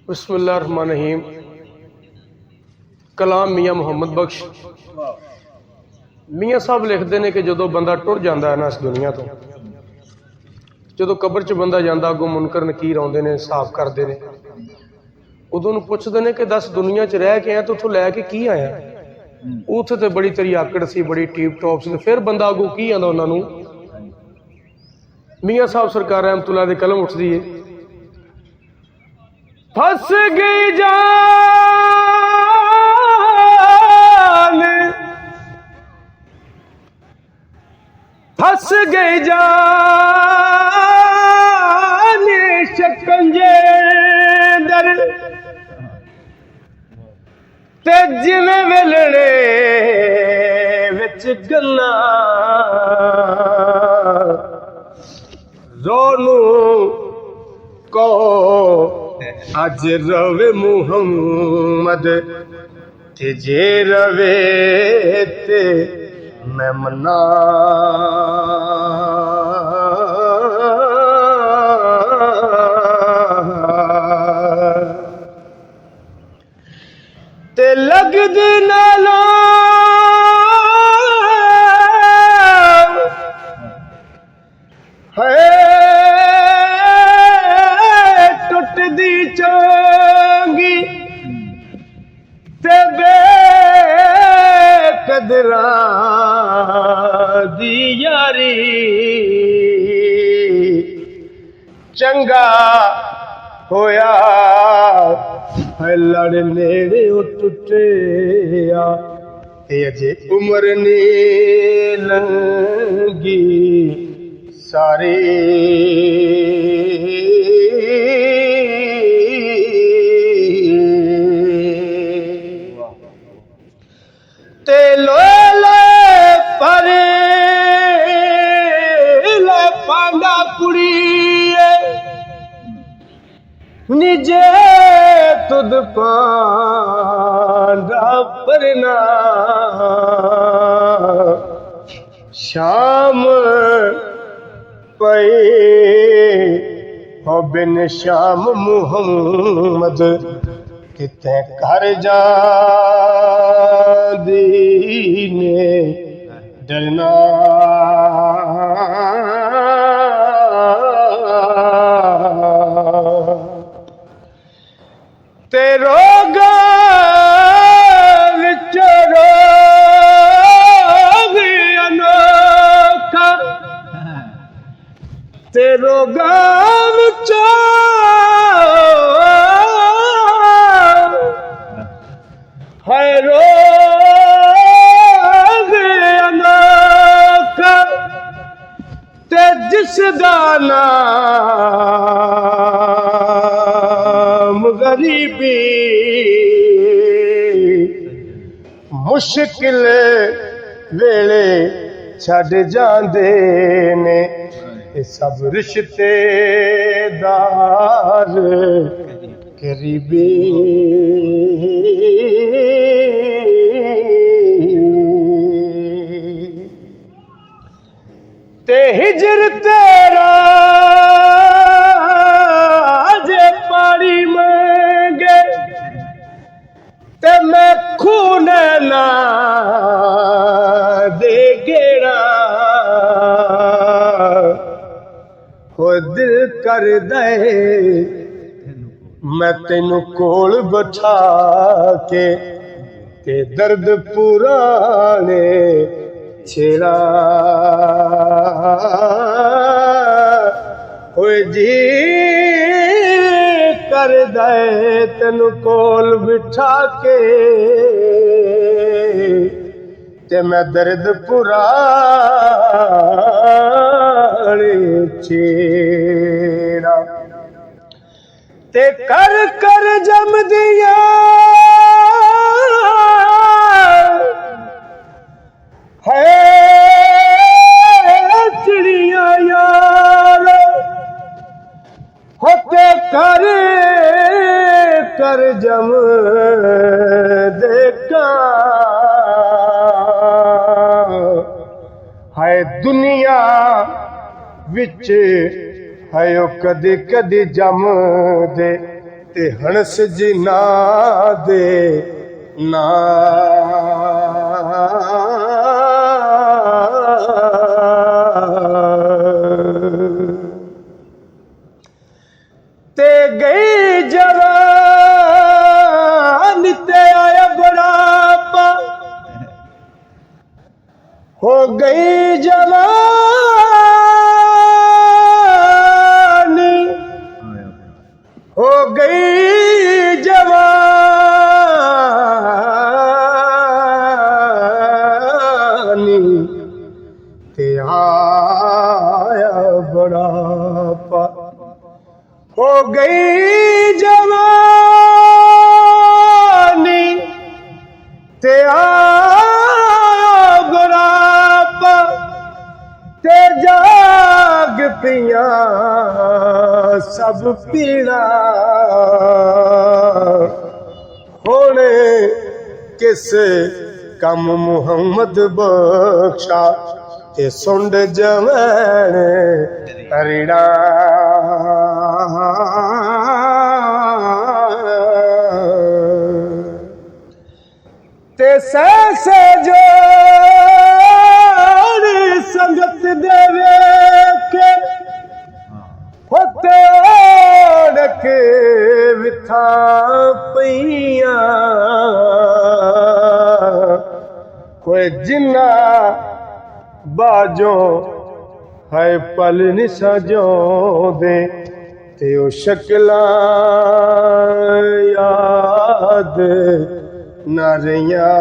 बिस्मिल्लाहिर्रहमानिर्रहीम। कलाम मियाँ मुहम्मद बख्श मियाँ साहब लिखते हैं कि जो बंदा टुर जाता है ना इस दुनिया तो, जो कबर च बंदा जाता अगों मुनकर नकीर आते हैं, हिसाब करते हैं, उदों पुछते हैं कि दस दुनिया च रह के आया तो उतों लैके की आया। उत्थे तो बड़ी तेरी आकड़ सी, बड़ी टीप टॉप सी, फिर बंदा अगों की आंदा उन्होंने। मियाँ साहब सरकार रहमतुल्लाह दी कलम उठती है, फस गई जान, फस गई जान शिकंजे दर ते जिवें वेलणे विच गन्ना रोनू को अज रवे मुहम्मद ते जे रवे ते मैं मना। ते लगदी नाला है टुटदी चोंगी ते बेकदरा दी यारी। चंगा होया है लड़ नेड़े टुटिया, अजे उम्र नी लंगी सारी। ते लोले पर ले पांडा कुड़ी निजे तुद पांडा परना। शाम पे हो बिन शाम मुहम्मद किते घर जा दीने डरना। तेरो गाल चरो अनोखा, तेरो गाल है रोग अनोखा, ते जिस दाना गरीबी मुश्किल वेले छड़ जांदे ने। सब रिश्तेदार करीबी ते हिजर तेरा जे पानी मंगे ते मैं खून ना दे गेड़ा। हो दिल कर दे मैं तेनू कोल बैठा के ते दर्द पुराने छेड़ा। होए जी कर दे तेनू कोल बिठा के ते मैं दर्द पुराने छेड़ा। ते कर कर जम दिया है चिड़िया यार, होते कर कर जम देखा है दुनिया विच है कदी कदी जम दे ते हंस जिना दे ना ते गई जवान ते आया बुढ़ापा हो गई जवानी हो गई जवानी ते आया बुढ़ापा हो गई जवानी ते आया बुढ़ापा ते जाग पिया सब पीड़ा होने किस कम मुहम्मद बख्शा ते सुंड जवैन अरिड़ा ते सैसे जो संगत देवे के होते के विथा पईया कोई जिन्ना बाजो है पल निसाजो दे ते ओ शक्ला याद न रहिया